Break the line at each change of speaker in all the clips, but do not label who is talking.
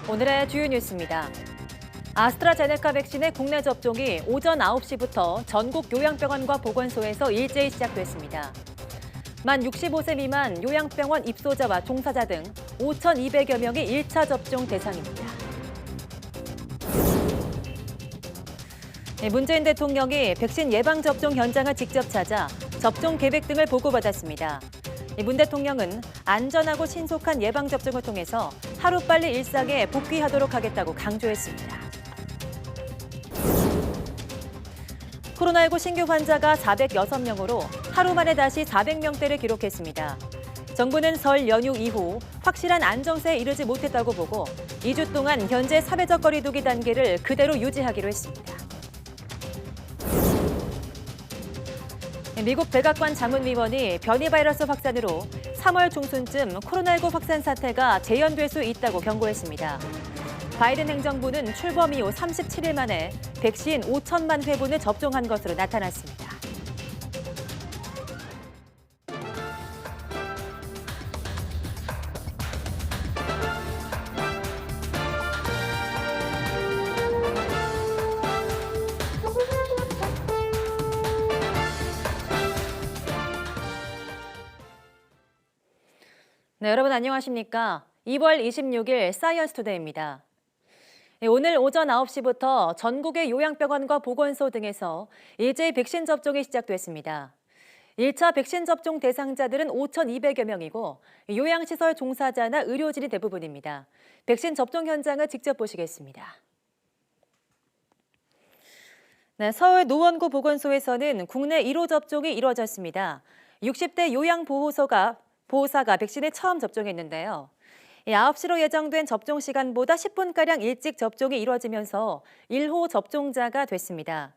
오늘의 주요 뉴스입니다. 아스트라제네카 백신의 국내 접종이 오전 9시부터 전국 요양병원과 보건소에서 일제히 시작됐습니다. 만 65세 미만 요양병원 입소자와 종사자 등 5,200여 명이 1차 접종 대상입니다. 문재인 대통령이 백신 예방접종 현장을 직접 찾아 접종 계획 등을 보고받았습니다. 문 대통령은 안전하고 신속한 예방접종을 통해서 하루빨리 일상에 복귀하도록 하겠다고 강조했습니다. 코로나19 신규 환자가 406명으로 하루 만에 다시 400명대를 기록했습니다. 정부는 설 연휴 이후 확실한 안정세에 이르지 못했다고 보고 2주 동안 현재 사회적 거리 두기 단계를 그대로 유지하기로 했습니다. 미국 백악관 자문위원이 변이 바이러스 확산으로 3월 중순쯤 코로나19 확산 사태가 재현될 수 있다고 경고했습니다. 바이든 행정부는 출범 이후 37일 만에 백신 5천만 회분을 접종한 것으로 나타났습니다. 네, 여러분 안녕하십니까? 2월 26일 사이언스 투데이입니다. 오늘 오전 9시부터 전국의 요양병원과 보건소 등에서 일제히 백신 접종이 시작됐습니다. 1차 백신 접종 대상자들은 5,200여 명이고 요양시설 종사자나 의료진이 대부분입니다. 백신 접종 현장을 직접 보시겠습니다. 네, 서울 노원구 보건소에서는 국내 1호 접종이 이루어졌습니다. 60대 요양보호사가 백신에 처음 접종했는데요. 9시로 예정된 접종 시간보다 10분가량 일찍 접종이 이루어지면서 1호 접종자가 됐습니다.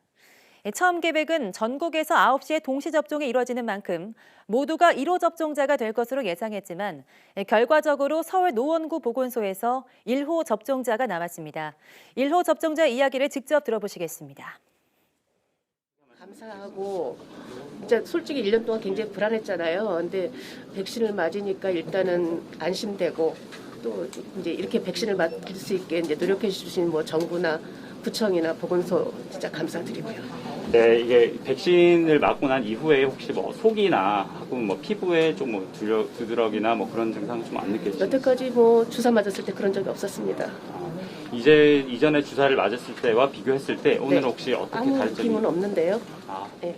처음 계획은 전국에서 9시에 동시 접종이 이루어지는 만큼 모두가 1호 접종자가 될 것으로 예상했지만 결과적으로 서울 노원구 보건소에서 1호 접종자가 나왔습니다. 1호 접종자 이야기를 직접 들어보시겠습니다.
감사하고 진짜 솔직히 1년 동안 굉장히 불안했잖아요. 근데 백신을 맞으니까 일단은 안심되고 또 이제 이렇게 백신을 맞을 수 있게 이제 노력해 주신 뭐 정부나 구청이나 보건소 진짜 감사드리고요.
네, 이게 백신을 맞고 난 이후에 혹시 뭐 속이나 혹은 뭐 피부에 좀 뭐 두드러기나 뭐 그런 증상 좀 안 느껴지시나요?
여태까지 뭐 주사 맞았을 때 그런 적이 없었습니다.
이제 이전에 주사를 맞았을 때와 비교했을 때 오늘
네.
혹시 어떻게
아무
다른 점이?
느낌은 없는데요. 네.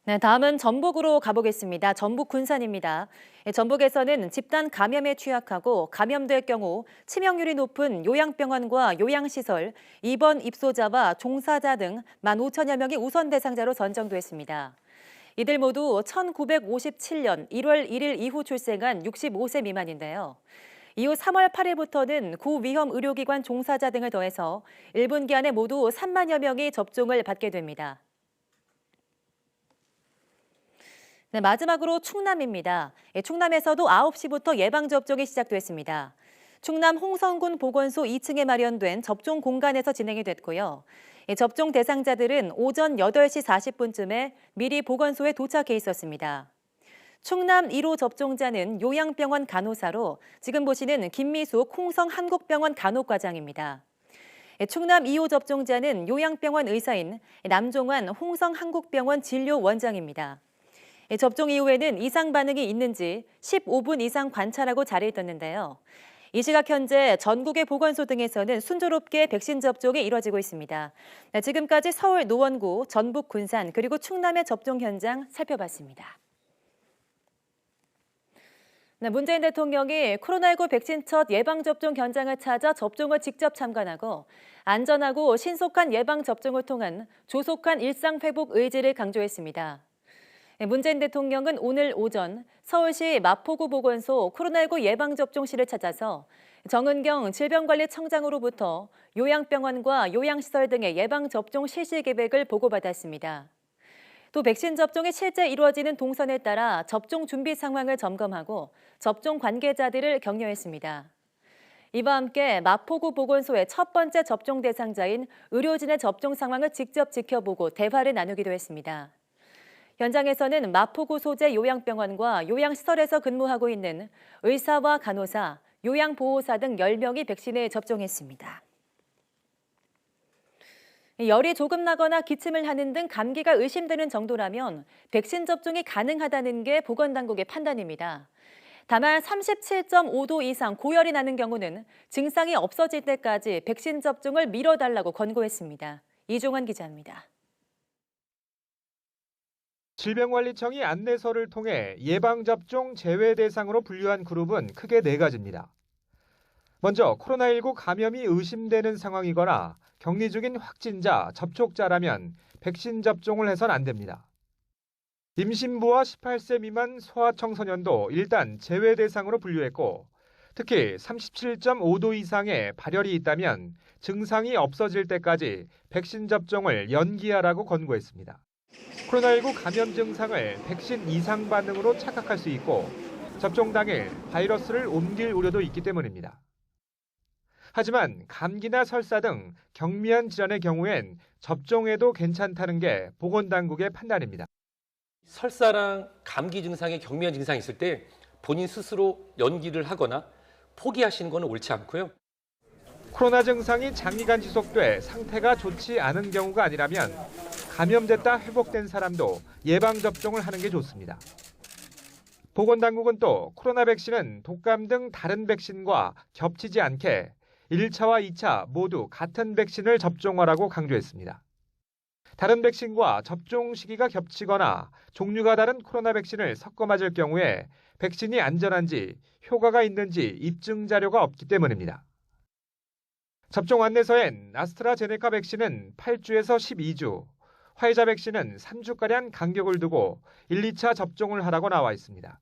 네, 다음은 전북으로 가보겠습니다. 전북 군산입니다. 전북에서는 집단 감염에 취약하고 감염될 경우 치명률이 높은 요양병원과 요양시설, 입원 입소자와 종사자 등 15,000여 명이 우선 대상자로 선정됐습니다. 이들 모두 1957년 1월 1일 이후 출생한 65세 미만인데요. 이후 3월 8일부터는 고위험 의료기관 종사자 등을 더해서 1분기 안에 모두 3만여 명이 접종을 받게 됩니다. 네, 마지막으로 충남입니다. 충남에서도 9시부터 예방접종이 시작됐습니다. 충남 홍성군 보건소 2층에 마련된 접종 공간에서 진행이 됐고요. 접종 대상자들은 오전 8시 40분쯤에 미리 보건소에 도착해 있었습니다. 충남 1호 접종자는 요양병원 간호사로 지금 보시는 김미숙 홍성한국병원 간호과장입니다. 충남 2호 접종자는 요양병원 의사인 남종환 홍성한국병원 진료원장입니다. 접종 이후에는 이상 반응이 있는지 15분 이상 관찰하고 자리에 떴는데요. 이 시각 현재 전국의 보건소 등에서는 순조롭게 백신 접종이 이루어지고 있습니다. 지금까지 서울 노원구, 전북 군산 그리고 충남의 접종 현장 살펴봤습니다. 문재인 대통령이 코로나19 백신 첫 예방접종 현장을 찾아 접종을 직접 참관하고 안전하고 신속한 예방접종을 통한 조속한 일상회복 의지를 강조했습니다. 문재인 대통령은 오늘 오전 서울시 마포구 보건소 코로나19 예방접종실을 찾아서 정은경 질병관리청장으로부터 요양병원과 요양시설 등의 예방접종 실시 계획을 보고받았습니다. 또 백신 접종이 실제 이루어지는 동선에 따라 접종 준비 상황을 점검하고 접종 관계자들을 격려했습니다. 이와 함께 마포구 보건소의 첫 번째 접종 대상자인 의료진의 접종 상황을 직접 지켜보고 대화를 나누기도 했습니다. 현장에서는 마포구 소재 요양병원과 요양시설에서 근무하고 있는 의사와 간호사, 요양보호사 등 10명이 백신을 접종했습니다. 열이 조금 나거나 기침을 하는 등 감기가 의심되는 정도라면 백신 접종이 가능하다는 게 보건당국의 판단입니다. 다만 37.5도 이상 고열이 나는 경우는 증상이 없어질 때까지 백신 접종을 미뤄달라고 권고했습니다. 이종환 기자입니다.
질병관리청이 안내서를 통해 예방접종 제외 대상으로 분류한 그룹은 크게 4가지입니다. 먼저 코로나19 감염이 의심되는 상황이거나 격리 중인 확진자, 접촉자라면 백신 접종을 해선 안 됩니다. 임신부와 18세 미만 소아청소년도 일단 제외 대상으로 분류했고, 특히 37.5도 이상의 발열이 있다면 증상이 없어질 때까지 백신 접종을 연기하라고 권고했습니다. 코로나19 감염 증상을 백신 이상 반응으로 착각할 수 있고 접종 당일 바이러스를 옮길 우려도 있기 때문입니다. 하지만 감기나 설사 등 경미한 질환의 경우엔 접종해도 괜찮다는 게 보건당국의 판단입니다.
설사랑 감기 증상에 경미한 증상이 있을 때 본인 스스로 연기를 하거나 포기하시는 건 옳지 않고요.
코로나 증상이 장기간 지속돼 상태가 좋지 않은 경우가 아니라면 감염됐다 회복된 사람도 예방접종을 하는 게 좋습니다. 보건당국은 또 코로나 백신은 독감 등 다른 백신과 겹치지 않게 1차와 2차 모두 같은 백신을 접종하라고 강조했습니다. 다른 백신과 접종 시기가 겹치거나 종류가 다른 코로나 백신을 섞어 맞을 경우에 백신이 안전한지 효과가 있는지 입증 자료가 없기 때문입니다. 접종 안내서엔 아스트라제네카 백신은 8주에서 12주, 화이자 백신은 3주가량 간격을 두고 1, 2차 접종을 하라고 나와 있습니다.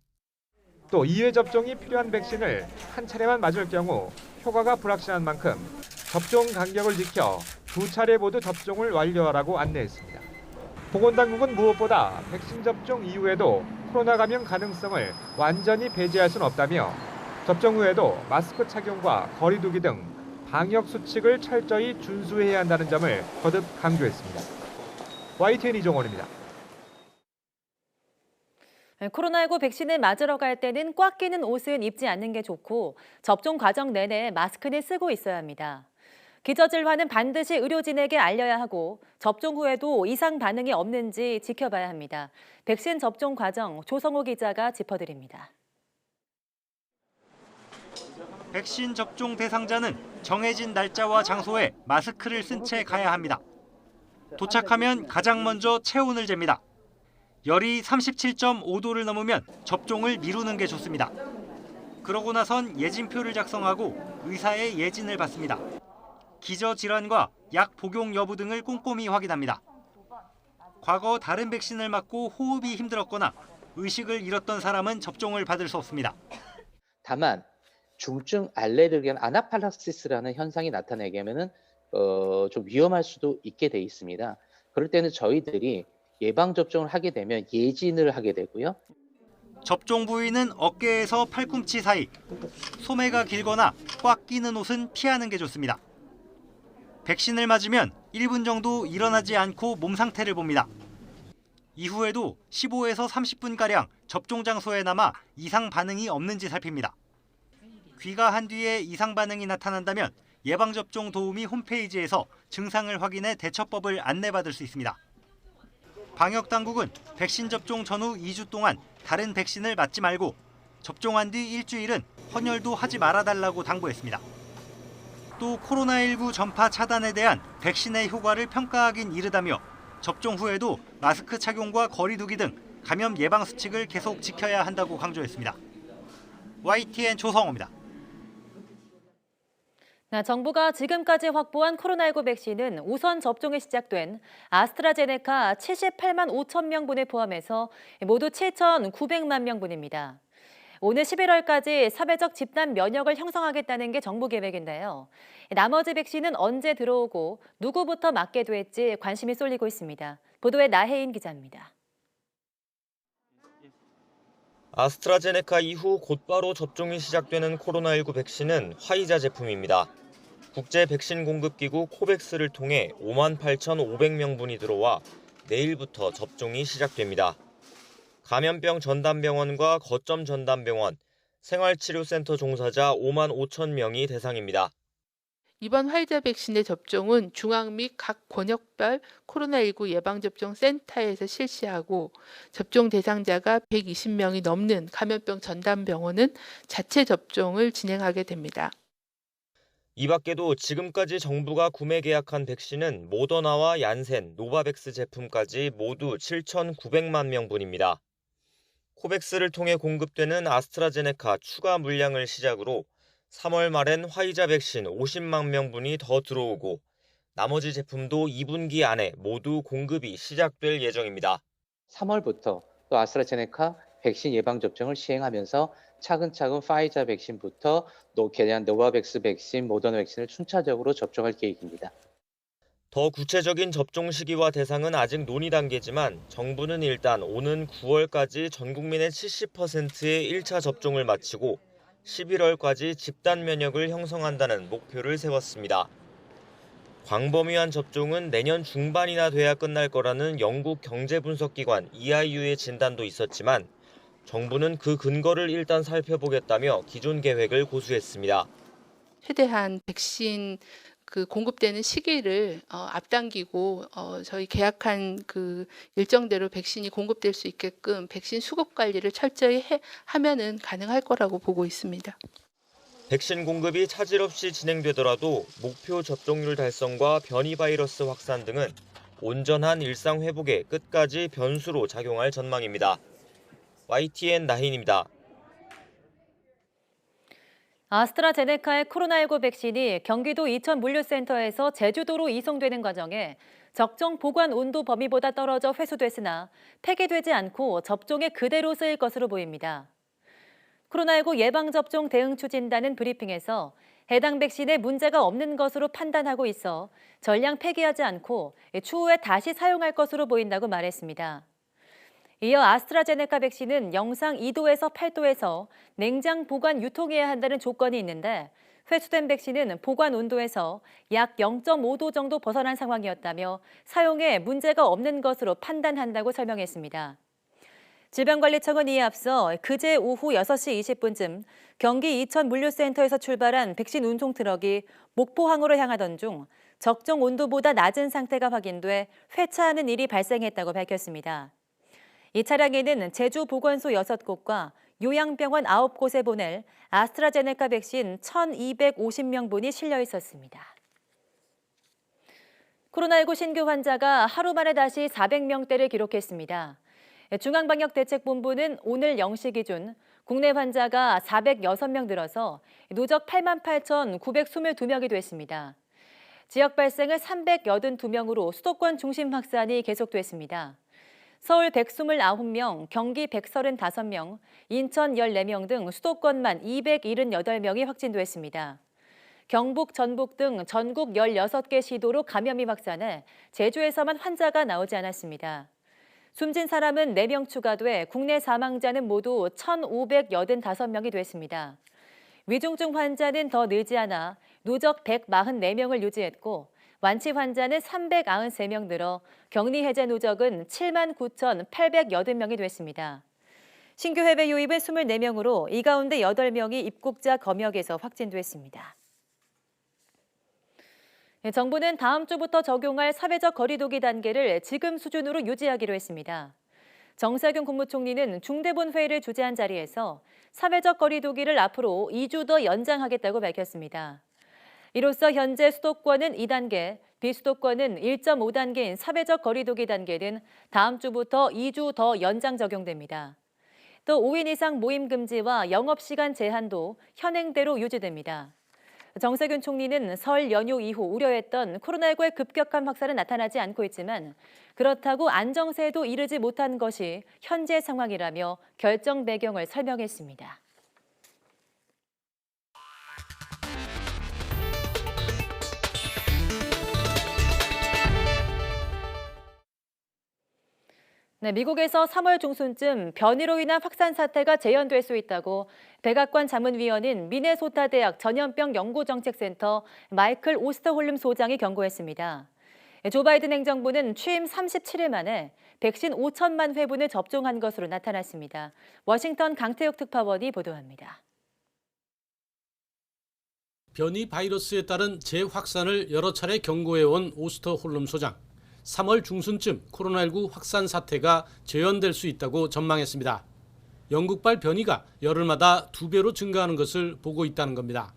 또 2회 접종이 필요한 백신을 한 차례만 맞을 경우 효과가 불확실한 만큼 접종 간격을 지켜 2차례 모두 접종을 완료하라고 안내했습니다. 보건당국은 무엇보다 백신 접종 이후에도 코로나 감염 가능성을 완전히 배제할 수는 없다며 접종 후에도 마스크 착용과 거리 두기 등 방역 수칙을 철저히 준수해야 한다는 점을 거듭 강조했습니다. YTN 이종원입니다.
코로나19 백신을 맞으러 갈 때는 꽉 끼는 옷은 입지 않는 게 좋고 접종 과정 내내 마스크는 쓰고 있어야 합니다. 기저질환은 반드시 의료진에게 알려야 하고 접종 후에도 이상 반응이 없는지 지켜봐야 합니다. 백신 접종 과정 조성호 기자가 짚어드립니다.
백신 접종 대상자는 정해진 날짜와 장소에 마스크를 쓴 채 가야 합니다. 도착하면 가장 먼저 체온을 잽니다. 열이 37.5도를 넘으면 접종을 미루는 게 좋습니다. 그러고 나선 예진표를 작성하고 의사의 예진을 받습니다. 기저질환과 약 복용 여부 등을 꼼꼼히 확인합니다. 과거 다른 백신을 맞고 호흡이 힘들었거나 의식을 잃었던 사람은 접종을 받을 수 없습니다.
다만 중증 알레르기한 아나팔락시스라는 현상이 나타나게 하면은 좀 위험할 수도 있게 돼 있습니다. 그럴 때는 저희들이 예방접종을 하게 되면 예진을 하게 되고요.
접종 부위는 어깨에서 팔꿈치 사이, 소매가 길거나 꽉 끼는 옷은 피하는 게 좋습니다. 백신을 맞으면 1분 정도 일어나지 않고 몸 상태를 봅니다. 이후에도 15에서 30분가량 접종 장소에 남아 이상 반응이 없는지 살핍니다. 귀가한 뒤에 이상 반응이 나타난다면 예방접종 도우미 홈페이지에서 증상을 확인해 대처법을 안내받을 수 있습니다. 방역당국은 백신 접종 전후 2주 동안 다른 백신을 맞지 말고 접종한 뒤 일주일은 헌혈도 하지 말아달라고 당부했습니다. 또 코로나19 전파 차단에 대한 백신의 효과를 평가하긴 이르다며 접종 후에도 마스크 착용과 거리 두기 등 감염 예방 수칙을 계속 지켜야 한다고 강조했습니다. YTN 조성호입니다.
정부가 지금까지 확보한 코로나19 백신은 우선 접종이 시작된 아스트라제네카 78만 5천 명분을 포함해서 모두 7,900만 명분입니다. 오늘 11월까지 사회적 집단 면역을 형성하겠다는 게 정부 계획인데요. 나머지 백신은 언제 들어오고 누구부터 맞게 될지 관심이 쏠리고 있습니다. 보도에 나혜인 기자입니다.
아스트라제네카 이후 곧바로 접종이 시작되는 코로나19 백신은 화이자 제품입니다. 국제 백신 공급기구 코백스를 통해 58,500명분이 들어와 내일부터 접종이 시작됩니다. 감염병 전담병원과 거점 전담병원, 생활치료센터 종사자 5만 5천 명이 대상입니다.
이번 화이자 백신의 접종은 중앙 및 각 권역별 코로나19 예방접종 센터에서 실시하고 접종 대상자가 120명이 넘는 감염병 전담병원은 자체 접종을 진행하게 됩니다.
이 밖에도 지금까지 정부가 구매 계약한 백신은 모더나와 얀센, 노바백스 제품까지 모두 7,900만 명분입니다. 코백스를 통해 공급되는 아스트라제네카 추가 물량을 시작으로 3월 말엔 화이자 백신 50만 명분이 더 들어오고 나머지 제품도 2분기 안에 모두 공급이 시작될 예정입니다.
3월부터 또 아스트라제네카 백신 예방접종을 시행하면서 차근차근 파이자 백신부터 계량 노바백스 백신, 모더나 백신을 순차적으로 접종할 계획입니다.
더 구체적인 접종 시기와 대상은 아직 논의 단계지만 정부는 일단 오는 9월까지 전 국민의 70%의 1차 접종을 마치고 11월까지 집단 면역을 형성한다는 목표를 세웠습니다. 광범위한 접종은 내년 중반이나 돼야 끝날 거라는 영국 경제분석기관 EIU의 진단도 있었지만 정부는 그 근거를 일단 살펴보겠다며 기존 계획을 고수했습니다.
최대한 백신 공급되는 시기를 앞당기고 저희 계약한 일정대로 백신이 공급될 수 있게끔 백신 수급 관리를 철저히 하면은 가능할 거라고 보고 있습니다.
백신 공급이 차질 없이 진행되더라도 목표 접종률 달성과 변이 바이러스 확산 등은 온전한 일상 회복에 끝까지 변수로 작용할 전망입니다. YTN 나힌입니다.
아스트라제네카의 코로나19 백신이 경기도 이천물류센터에서 제주도로 이송되는 과정에 적정 보관 온도 범위보다 떨어져 회수됐으나 폐기되지 않고 접종에 그대로 쓰일 것으로 보입니다. 코로나19 예방접종 대응 추진단은 브리핑에서 해당 백신에 문제가 없는 것으로 판단하고 있어 전량 폐기하지 않고 추후에 다시 사용할 것으로 보인다고 말했습니다. 이어 아스트라제네카 백신은 영상 2도에서 8도에서 냉장 보관 유통해야 한다는 조건이 있는데 회수된 백신은 보관 온도에서 약 0.5도 정도 벗어난 상황이었다며 사용에 문제가 없는 것으로 판단한다고 설명했습니다. 질병관리청은 이에 앞서 그제 오후 6시 20분쯤 경기 이천물류센터에서 출발한 백신 운송 트럭이 목포항으로 향하던 중 적정 온도보다 낮은 상태가 확인돼 회차하는 일이 발생했다고 밝혔습니다. 이 차량에는 제주 보건소 6곳과 요양병원 9곳에 보낼 아스트라제네카 백신 1,250명분이 실려 있었습니다. 코로나19 신규 환자가 하루 만에 다시 400명대를 기록했습니다. 중앙방역대책본부는 오늘 0시 기준 국내 환자가 406명 늘어서 누적 88,922명이 됐습니다. 지역 발생은 382명으로 수도권 중심 확산이 계속됐습니다. 서울 129명, 경기 135명, 인천 14명 등 수도권만 278명이 확진됐습니다. 경북, 전북 등 전국 16개 시도로 감염이 확산해 제주에서만 환자가 나오지 않았습니다. 숨진 사람은 4명 추가돼 국내 사망자는 모두 1,585명이 됐습니다. 위중증 환자는 더 늘지 않아 누적 144명을 유지했고 완치 환자는 393명 늘어 격리 해제 누적은 79,880명이 됐습니다. 신규 해외 유입은 24명으로 이 가운데 8명이 입국자 검역에서 확진됐습니다. 정부는 다음 주부터 적용할 사회적 거리두기 단계를 지금 수준으로 유지하기로 했습니다. 정세균 국무총리는 중대본 회의를 주재한 자리에서 사회적 거리두기를 앞으로 2주 더 연장하겠다고 밝혔습니다. 이로써 현재 수도권은 2단계, 비수도권은 1.5단계인 사회적 거리두기 단계는 다음 주부터 2주 더 연장 적용됩니다. 또 5인 이상 모임 금지와 영업시간 제한도 현행대로 유지됩니다. 정세균 총리는 설 연휴 이후 우려했던 코로나19의 급격한 확산은 나타나지 않고 있지만 그렇다고 안정세에도 이르지 못한 것이 현재 상황이라며 결정 배경을 설명했습니다. 네, 미국에서 3월 중순쯤 변이로 인한 확산 사태가 재현될 수 있다고 백악관 자문위원인 미네소타 대학 전염병 연구정책센터 마이클 오스터홀름 소장이 경고했습니다. 조 바이든 행정부는 취임 37일 만에 백신 5천만 회분을 접종한 것으로 나타났습니다. 워싱턴 강태욱 특파원이 보도합니다.
변이 바이러스에 따른 재확산을 여러 차례 경고해온 오스터홀름 소장. 3월 중순쯤 코로나19 확산 사태가 재현될 수 있다고 전망했습니다. 영국발 변이가 열흘마다 2배로 증가하는 것을 보고 있다는 겁니다.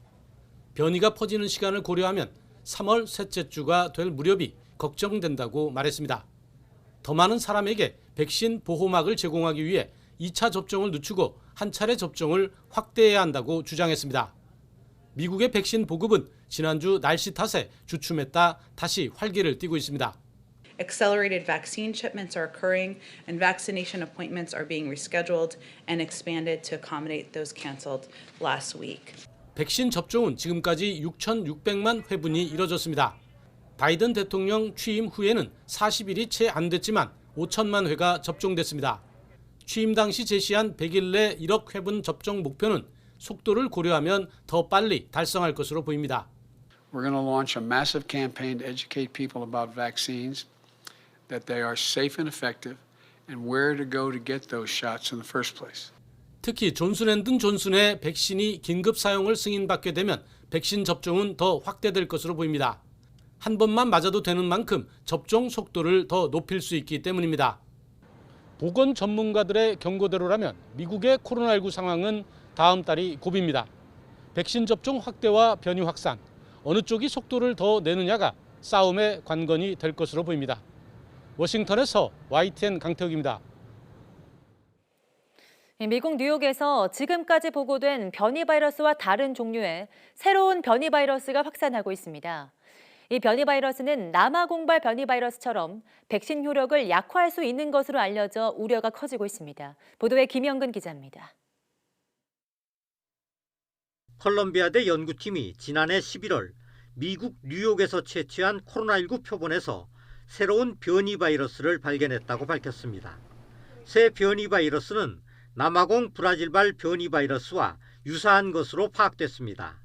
변이가 퍼지는 시간을 고려하면 3월 셋째 주가 될 무렵이 걱정된다고 말했습니다. 더 많은 사람에게 백신 보호막을 제공하기 위해 2차 접종을 늦추고 한 차례 접종을 확대해야 한다고 주장했습니다. 미국의 백신 보급은 지난주 날씨 탓에 주춤했다 다시 활기를 띠고 있습니다.
Accelerated vaccine shipments are occurring and vaccination appointments are being rescheduled and expanded to accommodate those canceled last week.
백신 접종은 지금까지 6,600만 회분이 이뤄졌습니다. 바이든 대통령 취임 후에는 40일이 채 안 됐지만 5천만 회가 접종됐습니다. 취임 당시 제시한 100일 내 1억 회분 접종 목표는 속도를 고려하면 더 빨리 달성할 것으로 보입니다.
We're going to launch a massive campaign to educate people about vaccines, that they are safe and effective, and where to go to get those shots in the first place.
특히 존슨앤든존슨의 백신이 긴급 사용을 승인받게 되면 백신 접종은 더 확대될 것으로 보입니다. 한 번만 맞아도 되는 만큼 접종 속도를 더 높일 수 있기 때문입니다. 보건 전문가들의 경고대로라면 미국의 코로나19 상황은 다음 달이 고비입니다. 백신 접종 확대와 변이 확산, 어느 쪽이 속도를 더 내느냐가 싸움의 관건이 될 것으로 보입니다. 워싱턴에서 YTN 강태욱입니다.
미국 뉴욕에서 지금까지 보고된 변이 바이러스와 다른 종류의 새로운 변이 바이러스가 확산하고 있습니다. 이 변이 바이러스는 남아공발 변이 바이러스처럼 백신 효력을 약화할 수 있는 것으로 알려져 우려가 커지고 있습니다. 보도에 김영근 기자입니다.
컬럼비아대 연구팀이 지난해 11월 미국 뉴욕에서 채취한 코로나19 표본에서 새로운 변이 바이러스를 발견했다고 밝혔습니다. 새 변이 바이러스는 남아공 브라질발 변이 바이러스와 유사한 것으로 파악됐습니다.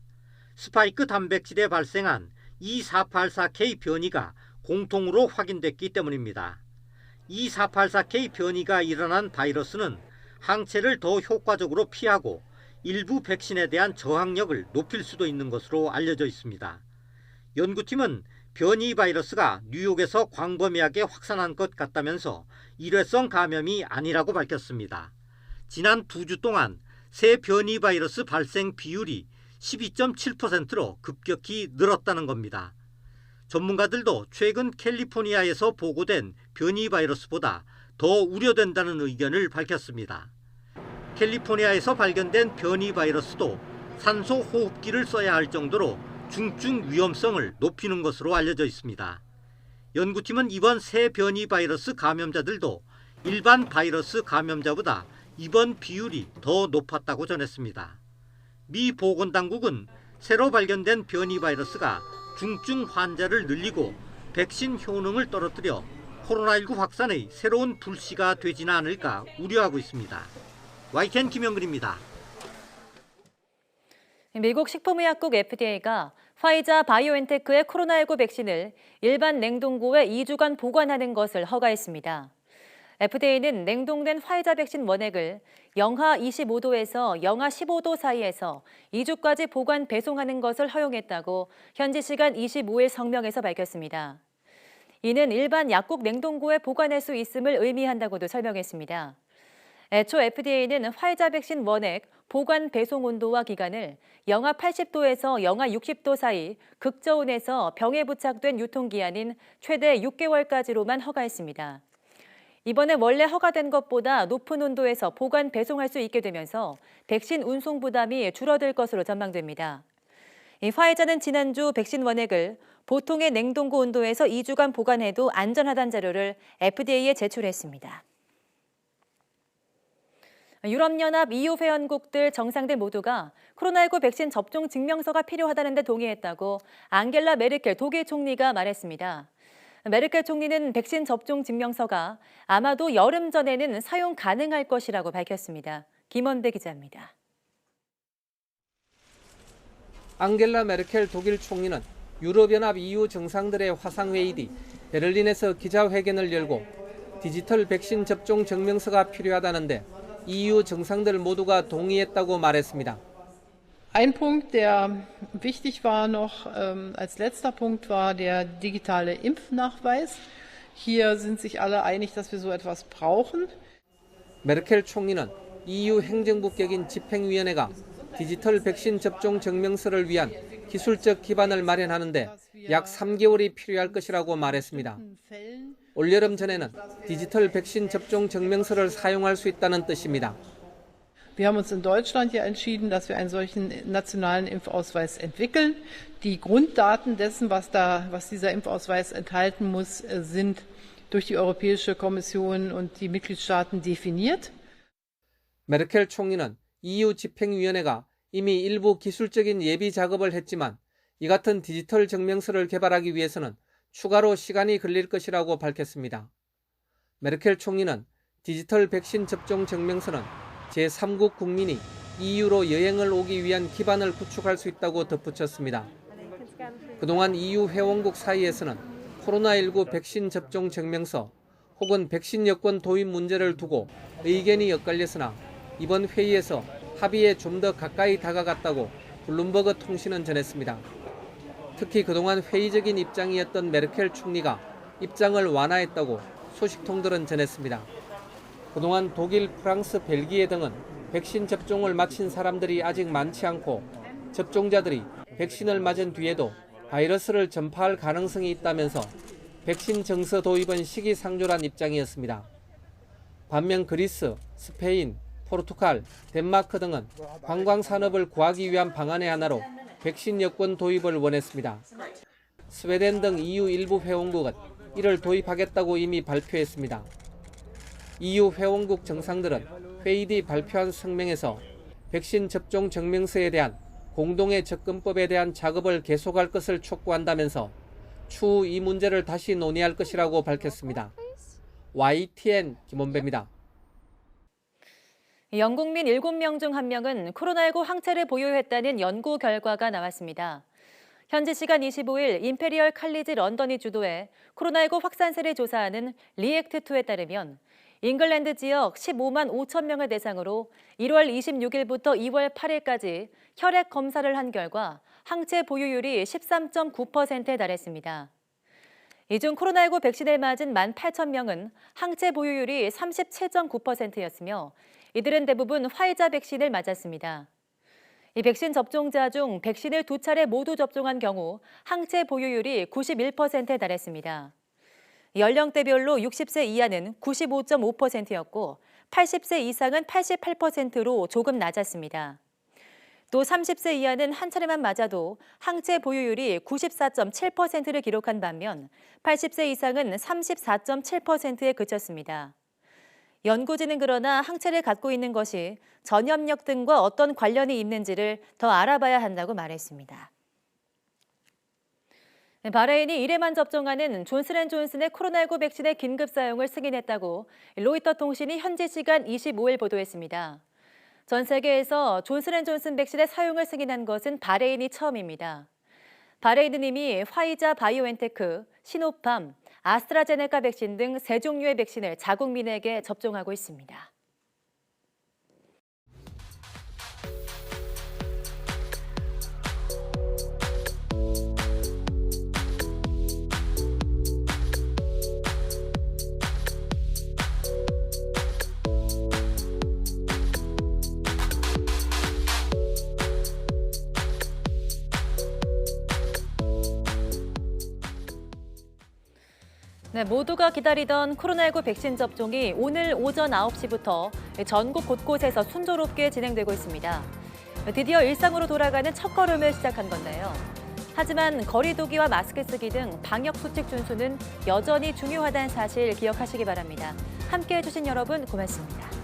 스파이크 단백질에 발생한 E484K 변이가 공통으로 확인됐기 때문입니다. E484K 변이가 일어난 바이러스는 항체를 더 효과적으로 피하고 일부 백신에 대한 저항력을 높일 수도 있는 것으로 알려져 있습니다. 연구팀은 변이 바이러스가 뉴욕에서 광범위하게 확산한 것 같다면서 일회성 감염이 아니라고 밝혔습니다. 지난 2주 동안 새 변이 바이러스 발생 비율이 12.7%로 급격히 늘었다는 겁니다. 전문가들도 최근 캘리포니아에서 보고된 변이 바이러스보다 더 우려된다는 의견을 밝혔습니다. 캘리포니아에서 발견된 변이 바이러스도 산소 호흡기를 써야 할 정도로 중증 위험성을 높이는 것으로 알려져 있습니다. 연구팀은 이번 새 변이 바이러스 감염자들도 일반 바이러스 감염자보다 입원 비율이 더 높았다고 전했습니다. 미 보건당국은 새로 발견된 변이 바이러스가 중증 환자를 늘리고 백신 효능을 떨어뜨려 코로나19 확산의 새로운 불씨가 되지는 않을까 우려하고 있습니다. YTN 김영근입니다.
미국 식품의약국 FDA가 화이자 바이오엔테크의 코로나19 백신을 일반 냉동고에 2주간 보관하는 것을 허가했습니다. FDA는 냉동된 화이자 백신 원액을 영하 25도에서 영하 15도 사이에서 2주까지 보관 배송하는 것을 허용했다고 현지 시간 25일 성명에서 밝혔습니다. 이는 일반 약국 냉동고에 보관할 수 있음을 의미한다고도 설명했습니다. 애초 FDA는 화이자 백신 원액 보관 배송 온도와 기간을 영하 80도에서 영하 60도 사이 극저온에서 병에 부착된 유통기한인 최대 6개월까지로만 허가했습니다. 이번에 원래 허가된 것보다 높은 온도에서 보관 배송할 수 있게 되면서 백신 운송 부담이 줄어들 것으로 전망됩니다. 이 화이자는 지난주 백신 원액을 보통의 냉동고 온도에서 2주간 보관해도 안전하다는 자료를 FDA에 제출했습니다. 유럽연합 EU 회원국들 정상들 모두가 코로나19 백신 접종 증명서가 필요하다는 데 동의했다고 앙겔라 메르켈 독일 총리가 말했습니다. 메르켈 총리는 백신 접종 증명서가 아마도 여름 전에는 사용 가능할 것이라고 밝혔습니다. 김원배 기자입니다.
앙겔라 메르켈 독일 총리는 유럽연합 EU 정상들의 화상회의 뒤 베를린에서 기자회견을 열고 디지털 백신 접종 증명서가 필요하다는데 EU 정상들 모두가 동의했다고 말했습니다.
Ein Punkt, der wichtig war noch als letzter Punkt, war der digitale Impfnachweis. Hier sind sich alle einig, dass wir so etwas brauchen.
메르켈 총리는 EU 행정부 격인 집행위원회가 디지털 백신 접종 증명서를 위한 기술적 기반을 마련하는데 약 3개월이 필요할 것이라고 말했습니다. 올여름 전에는 디지털 백신 접종 증명서를 사용할 수 있다는 뜻입니다.
Wir haben uns in Deutschland ja entschieden, dass wir einen solchen nationalen Impfausweis entwickeln. Die Grunddaten dessen, was dieser Impfausweis enthalten muss, sind durch die Europäische Kommission und die Mitgliedstaaten definiert.
메르켈 총리는 EU 집행위원회가 이미 일부 기술적인 예비 작업을 했지만 이 같은 디지털 증명서를 개발하기 위해서는 추가로 시간이 걸릴 것이라고 밝혔습니다. 메르켈 총리는 디지털 백신 접종 증명서는 제3국 국민이 EU로 여행을 오기 위한 기반을 구축할 수 있다고 덧붙였습니다. 그동안 EU 회원국 사이에서는 코로나19 백신 접종 증명서 혹은 백신 여권 도입 문제를 두고 의견이 엇갈렸으나 이번 회의에서 합의에 좀 더 가까이 다가갔다고 블룸버그 통신은 전했습니다. 특히 그동안 회의적인 입장이었던 메르켈 총리가 입장을 완화했다고 소식통들은 전했습니다. 그동안 독일, 프랑스, 벨기에 등은 백신 접종을 마친 사람들이 아직 많지 않고 접종자들이 백신을 맞은 뒤에도 바이러스를 전파할 가능성이 있다면서 백신 증서 도입은 시기상조란 입장이었습니다. 반면 그리스, 스페인, 포르투갈, 덴마크 등은 관광산업을 구하기 위한 방안의 하나로 백신 여권 도입을 원했습니다. 스웨덴 등 EU 일부 회원국은 이를 도입하겠다고 이미 발표했습니다. EU 회원국 정상들은 회의 뒤 발표한声明에서 백신 접종 증명서에 대한 공동의 접근법에 대한 작업을 계속할 것을 촉구한다면서 추후 이 문제를 다시 논의할 것이라고 밝혔습니다. YTN 김원배입니다.
영국민 7명 중 1명은 코로나19 항체를 보유했다는 연구 결과가 나왔습니다. 현지 시간 25일 임페리얼 칼리지 런던이 주도해 코로나19 확산세를 조사하는 리액트2에 따르면 잉글랜드 지역 15만 5천 명을 대상으로 1월 26일부터 2월 8일까지 혈액 검사를 한 결과 항체 보유율이 13.9%에 달했습니다. 이 중 코로나19 백신을 맞은 18,000명은 항체 보유율이 37.9%였으며 이들은 대부분 화이자 백신을 맞았습니다. 이 백신 접종자 중 백신을 2차례 모두 접종한 경우 항체 보유율이 91%에 달했습니다. 연령대별로 60세 이하는 95.5%였고 80세 이상은 88%로 조금 낮았습니다. 또 30세 이하는 한 차례만 맞아도 항체 보유율이 94.7%를 기록한 반면 80세 이상은 34.7%에 그쳤습니다. 연구진은 그러나 항체를 갖고 있는 것이 전염력 등과 어떤 관련이 있는지를 더 알아봐야 한다고 말했습니다. 바레인이 1회만 접종하는 존슨앤존슨의 코로나19 백신의 긴급 사용을 승인했다고 로이터 통신이 현지 시간 25일 보도했습니다. 전 세계에서 존슨앤존슨 백신의 사용을 승인한 것은 바레인이 처음입니다. 바레인은 이미 화이자 바이오엔테크, 시노팜, 아스트라제네카 백신 등 3종류의 백신을 자국민에게 접종하고 있습니다. 네, 모두가 기다리던 코로나19 백신 접종이 오늘 오전 9시부터 전국 곳곳에서 순조롭게 진행되고 있습니다. 드디어 일상으로 돌아가는 첫걸음을 시작한 건데요. 하지만 거리 두기와 마스크 쓰기 등 방역 수칙 준수는 여전히 중요하다는 사실 기억하시기 바랍니다. 함께해 주신 여러분 고맙습니다.